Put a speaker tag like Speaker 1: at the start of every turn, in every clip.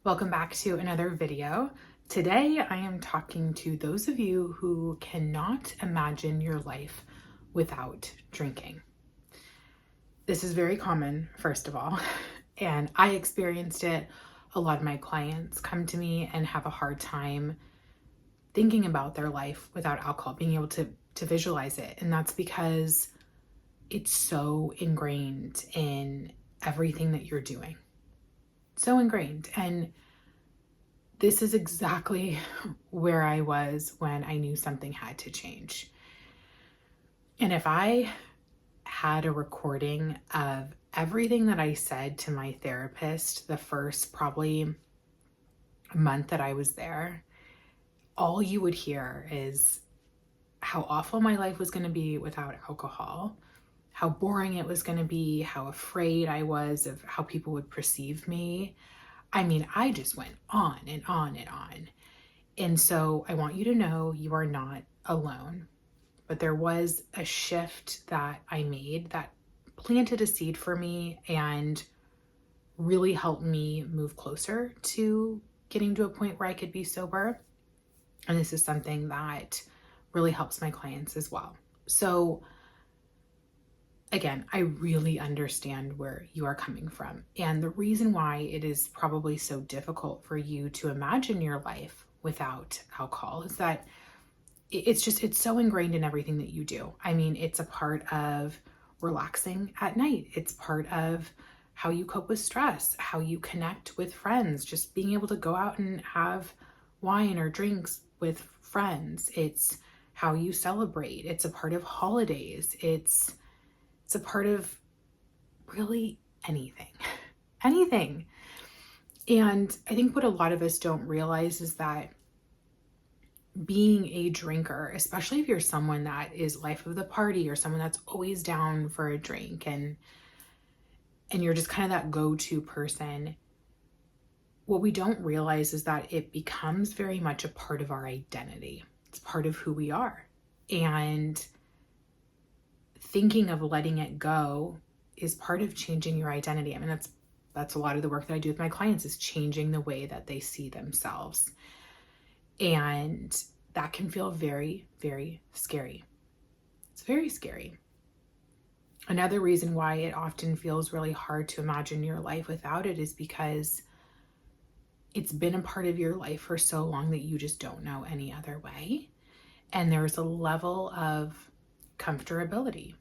Speaker 1: Welcome back to another video. Today I am talking to those of you who cannot imagine your life without drinking. This is very common, first of all, and I experienced it. A lot of my clients come to me and have a hard time thinking about their life without alcohol, being able to visualize it. And that's because it's so ingrained in everything that you're doing. So ingrained. And this is exactly where I was when I knew something had to change. And if I had a recording of everything that I said to my therapist the first probably month that I was there, all you would hear is how awful my life was going to be without alcohol, how boring it was going to be, how afraid I was of how people would perceive me. I mean, I just went on and on and on. And so I want you to know you are not alone. But there was a shift that I made that planted a seed for me and really helped me move closer to getting to a point where I could be sober. And this is something that really helps my clients as well. So again, I really understand where you are coming from. And the reason why it is probably so difficult for you to imagine your life without alcohol is that it's so ingrained in everything that you do. I mean, it's a part of relaxing at night. It's part of how you cope with stress, how you connect with friends, just being able to go out and have wine or drinks with friends. It's how you celebrate. It's a part of holidays. It's a part of really anything, anything. And I think what a lot of us don't realize is that being a drinker, especially if you're someone that is life of the party or someone that's always down for a drink and you're just kind of that go-to person, what we don't realize is that it becomes very much a part of our identity. It's part of who we are. And thinking of letting it go is part of changing your identity. I mean, that's a lot of the work that I do with my clients, is changing the way that they see themselves. And that can feel very, very scary. It's very scary. Another reason why it often feels really hard to imagine your life without it is because it's been a part of your life for so long that you just don't know any other way. And there's a level of comfortability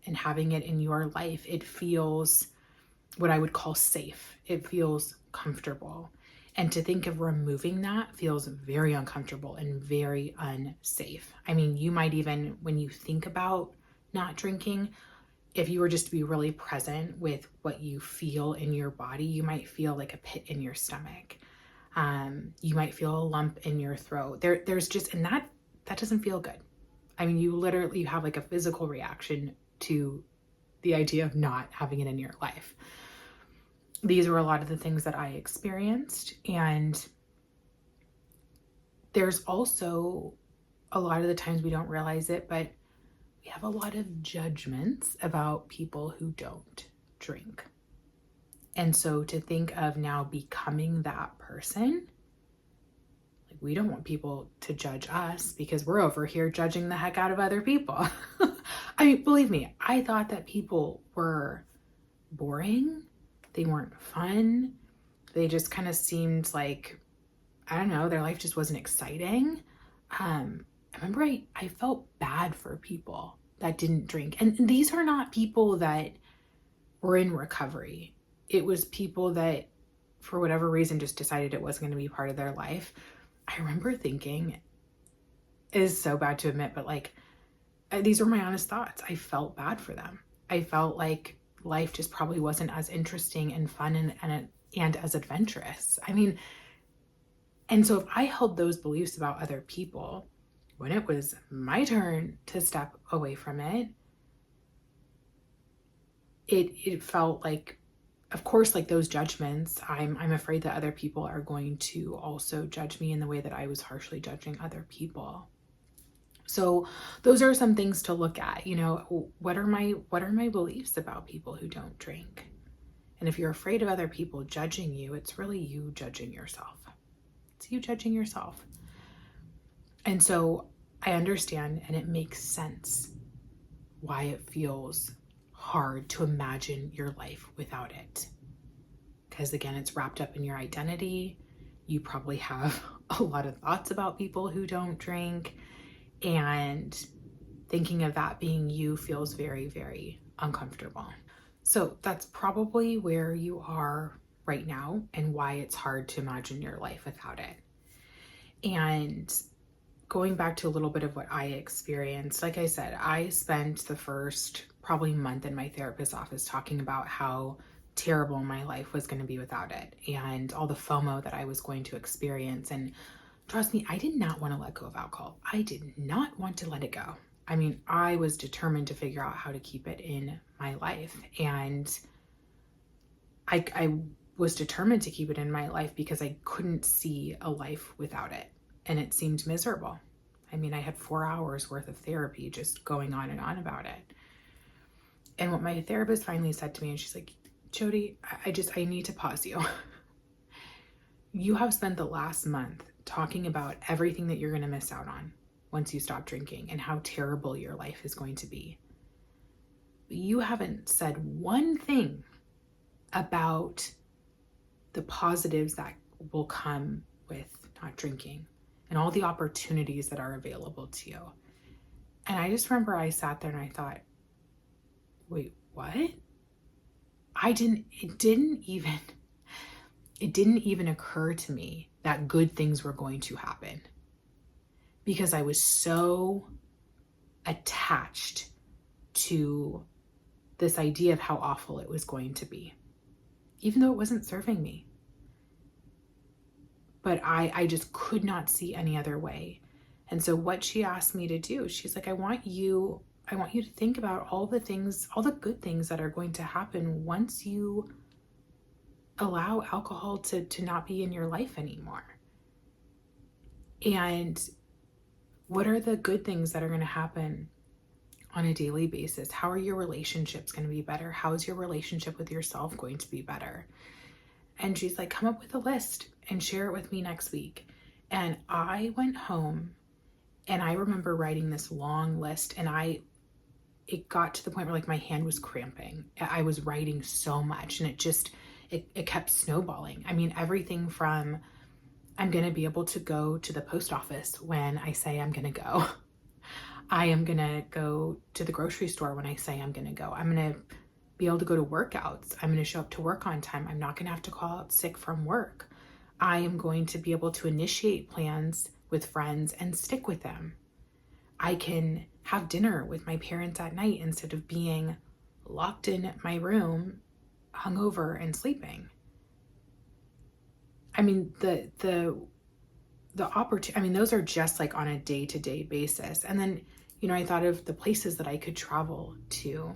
Speaker 1: in having it in your life. It feels what I would call safe. It feels comfortable. And to think of removing that feels very uncomfortable and very unsafe. I mean, you might even, when you think about not drinking, if you were just to be really present with what you feel in your body, you might feel like a pit in your stomach. You might feel a lump in your throat. There's just, and that doesn't feel good. I mean, you have like a physical reaction to the idea of not having it in your life. These were a lot of the things that I experienced. And there's also a lot of the times we don't realize it, but we have a lot of judgments about people who don't drink. And so to think of now becoming that person, like, we don't want people to judge us because we're over here judging the heck out of other people. I mean, believe me, I thought that people were boring. They weren't fun. They just kind of seemed like, I don't know, their life just wasn't exciting. I remember I felt bad for people that didn't drink. And these are not people that were in recovery. It was people that, for whatever reason, just decided it wasn't going to be part of their life. I remember thinking, it is so bad to admit, but like, these were my honest thoughts. I felt bad for them. I felt like life just probably wasn't as interesting and fun and as adventurous. I mean, and so if I held those beliefs about other people, when it was my turn to step away from it, it felt like, of course, like those judgments, I'm afraid that other people are going to also judge me in the way that I was harshly judging other people. So those are some things to look at. You know, what are my beliefs about people who don't drink? And if you're afraid of other people judging you, it's really you judging yourself. It's you judging yourself. And so I understand, and it makes sense why it feels hard to imagine your life without it. Because again, it's wrapped up in your identity. You probably have a lot of thoughts about people who don't drink, and thinking of that being you feels very, very uncomfortable. So that's probably where you are right now and why it's hard to imagine your life without it. And going back to a little bit of what I experienced, like I said, I spent the first probably month in my therapist's office talking about how terrible my life was going to be without it and all the FOMO that I was going to experience. And trust me, I did not want to let go of alcohol. I did not want to let it go. I mean, I was determined to figure out how to keep it in my life. And I was determined to keep it in my life because I couldn't see a life without it. And it seemed miserable. I mean, I had 4 hours worth of therapy just going on and on about it. And what my therapist finally said to me, and she's like, Jody, I need to pause you. You have spent the last month talking about everything that you're going to miss out on once you stop drinking and how terrible your life is going to be. But you haven't said one thing about the positives that will come with not drinking and all the opportunities that are available to you. And I just remember I sat there and I thought, wait, what? It didn't even occur to me that good things were going to happen because I was so attached to this idea of how awful it was going to be, even though it wasn't serving me. But I just could not see any other way. And so what she asked me to do, she's like, I want you to think about all the things, all the good things that are going to happen once you allow alcohol to not be in your life anymore. And what are the good things that are going to happen on a daily basis? How are your relationships going to be better? How is your relationship with yourself going to be better? And she's like, come up with a list and share it with me next week. And I went home and I remember writing this long list, and it got to the point where like my hand was cramping. I was writing so much, and it kept snowballing. I mean, everything from I'm going to be able to go to the post office when I say I'm going to go. I am going to go to the grocery store when I say I'm going to go. I'm going to be able to go to workouts. I'm going to show up to work on time. I'm not going to have to call out sick from work. I am going to be able to initiate plans with friends and stick with them. I can have dinner with my parents at night instead of being locked in my room, hungover and sleeping. I mean, the opportunity, I mean, those are just like on a day-to-day basis. And then, I thought of the places that I could travel to,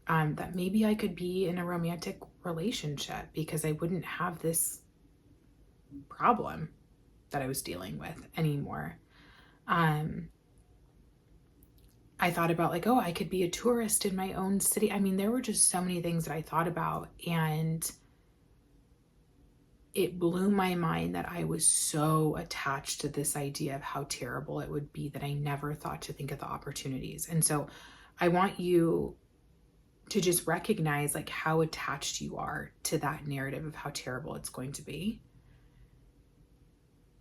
Speaker 1: that maybe I could be in a romantic relationship because I wouldn't have this problem that I was dealing with anymore. I thought about like, oh, I could be a tourist in my own city. I mean, there were just so many things that I thought about, and it blew my mind that I was so attached to this idea of how terrible it would be that I never thought to think of the opportunities. And so I want you to just recognize like how attached you are to that narrative of how terrible it's going to be.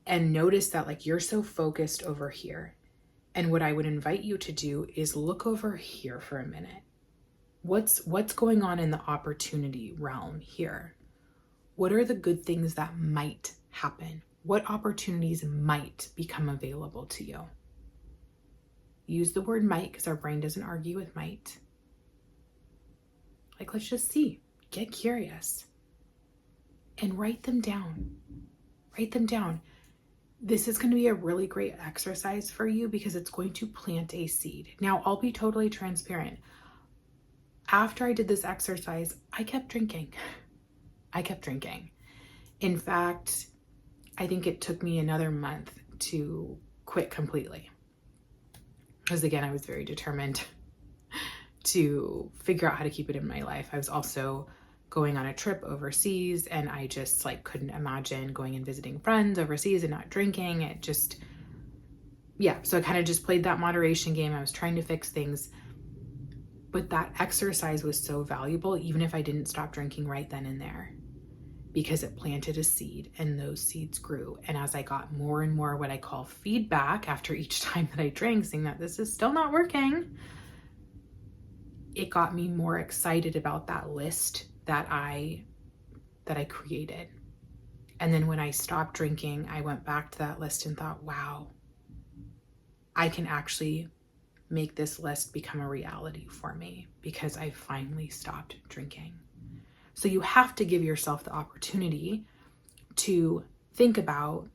Speaker 1: And notice that like you're so focused over here. And what I would invite you to do is look over here for a minute. What's going on in the opportunity realm here? What are the good things that might happen? What opportunities might become available to you? Use the word might because our brain doesn't argue with might. Like, let's just see. Get curious. And write them down. Write them down. This is going to be a really great exercise for you because it's going to plant a seed. Now, I'll be totally transparent. After I did this exercise, I kept drinking. In fact, I think it took me another month to quit completely. Because again, I was very determined to figure out how to keep it in my life. I was also going on a trip overseas, and I just like couldn't imagine going and visiting friends overseas and not drinking. It just, yeah. So I kind of just played that moderation game. I was trying to fix things, but that exercise was so valuable, even if I didn't stop drinking right then and there, because it planted a seed and those seeds grew. And as I got more and more what I call feedback after each time that I drank, saying that this is still not working, it got me more excited about that list that I created. And then when I stopped drinking, I went back to that list and thought, wow, I can actually make this list become a reality for me because I finally stopped drinking. So you have to give yourself the opportunity to think about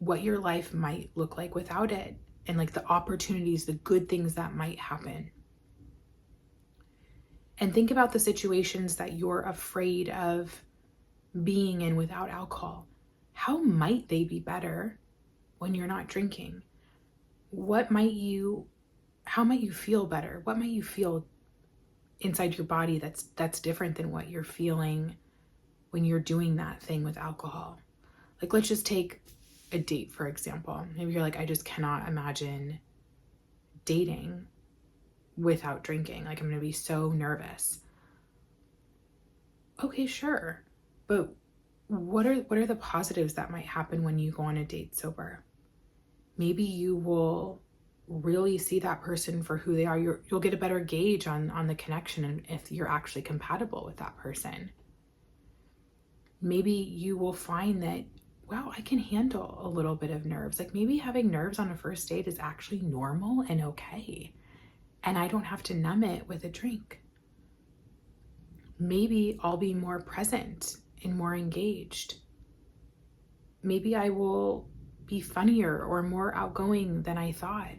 Speaker 1: what your life might look like without it, and like the opportunities, the good things that might happen. And think about the situations that you're afraid of being in without alcohol. How might they be better when you're not drinking? How might you feel better? What might you feel inside your body that's different than what you're feeling when you're doing that thing with alcohol? Like, let's just take a date, for example. Maybe you're like, I just cannot imagine dating without drinking. Like, I'm going to be so nervous. Okay, sure. But what are the positives that might happen when you go on a date sober? Maybe you will really see that person for who they are. You'll get a better gauge on the connection and if you're actually compatible with that person. Maybe you will find that, wow, I can handle a little bit of nerves. Like, maybe having nerves on a first date is actually normal and okay, and I don't have to numb it with a drink. Maybe I'll be more present and more engaged. Maybe I will be funnier or more outgoing than I thought.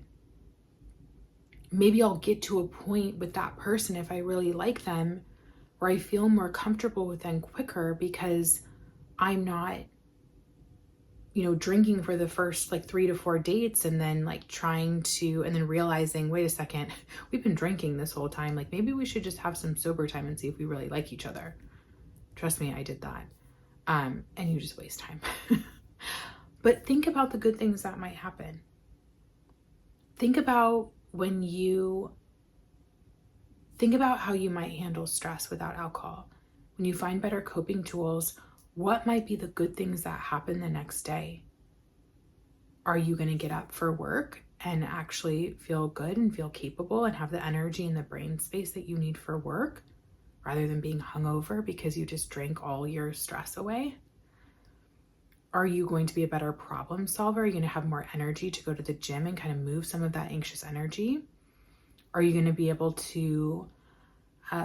Speaker 1: Maybe I'll get to a point with that person, if I really like them, where I feel more comfortable with them quicker because I'm not, drinking for the first like 3 to 4 dates and then and then realizing, wait a second, we've been drinking this whole time. Like, maybe we should just have some sober time and see if we really like each other. Trust me, I did that. And you just waste time. But think about the good things that might happen. Think about how you might handle stress without alcohol. When you find better coping tools, what might be the good things that happen the next day? Are you going to get up for work and actually feel good and feel capable and have the energy and the brain space that you need for work, rather than being hungover because you just drank all your stress away? Are you going to be a better problem solver? Are you going to have more energy to go to the gym and kind of move some of that anxious energy? Are you going to be able to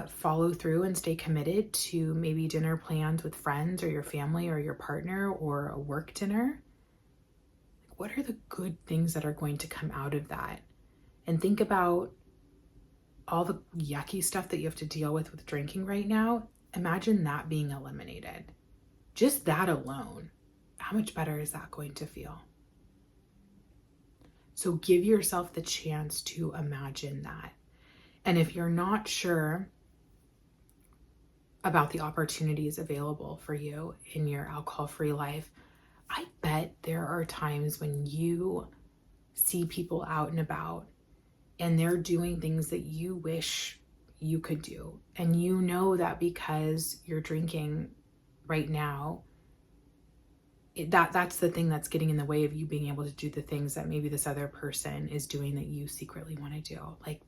Speaker 1: follow through and stay committed to maybe dinner plans with friends or your family or your partner or a work dinner? What are the good things that are going to come out of that? And think about all the yucky stuff that you have to deal with drinking right now. Imagine that being eliminated. Just that alone. How much better is that going to feel? So give yourself the chance to imagine that. And if you're not sure about the opportunities available for you in your alcohol-free life, I bet there are times when you see people out and about and they're doing things that you wish you could do. And you know that because you're drinking right now, that's the thing that's getting in the way of you being able to do the things that maybe this other person is doing that you secretly want to do. Like,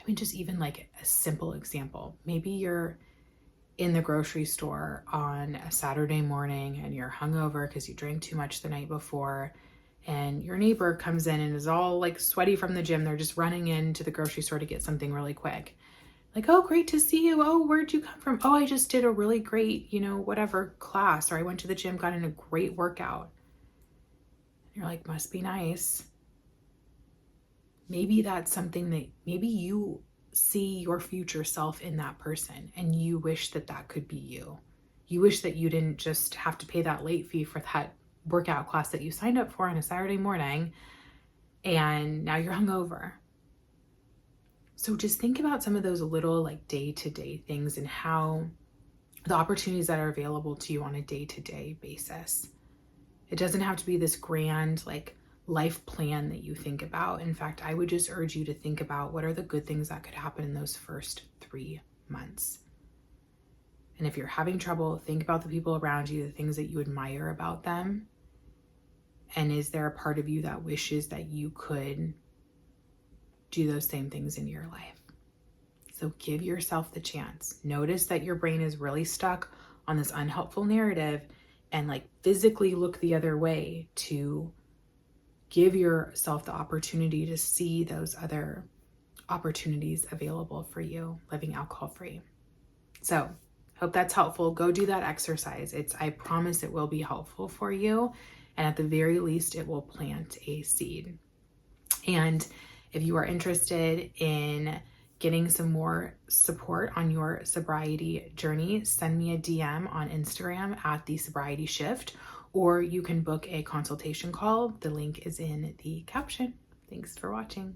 Speaker 1: I mean, just even like a simple example. Maybe you're in the grocery store on a Saturday morning and you're hungover because you drank too much the night before, and your neighbor comes in and is all like sweaty from the gym. They're just running into the grocery store to get something really quick. Like, oh, great to see you. Oh, where'd you come from? Oh, I just did a really great, whatever class, or I went to the gym, got in a great workout. You're like, must be nice. Maybe that's something that maybe you see your future self in that person and you wish that that could be you. You wish that you didn't just have to pay that late fee for that workout class that you signed up for on a Saturday morning and now you're hungover. So just think about some of those little like day-to-day things and how the opportunities that are available to you on a day-to-day basis. It doesn't have to be this grand, like, life plan that you think about. In fact, I would just urge you to think about what are the good things that could happen in those first 3 months. And if you're having trouble, think about the people around you, the things that you admire about them. And is there a part of you that wishes that you could do those same things in your life? So give yourself the chance. Notice that your brain is really stuck on this unhelpful narrative, and like physically look the other way to give yourself the opportunity to see those other opportunities available for you living alcohol free. So hope that's helpful. Go do that exercise. I promise it will be helpful for you. And at the very least, it will plant a seed. And if you are interested in getting some more support on your sobriety journey, send me a DM on Instagram at The Sobriety Shift, or you can book a consultation call. The link is in the caption. Thanks for watching.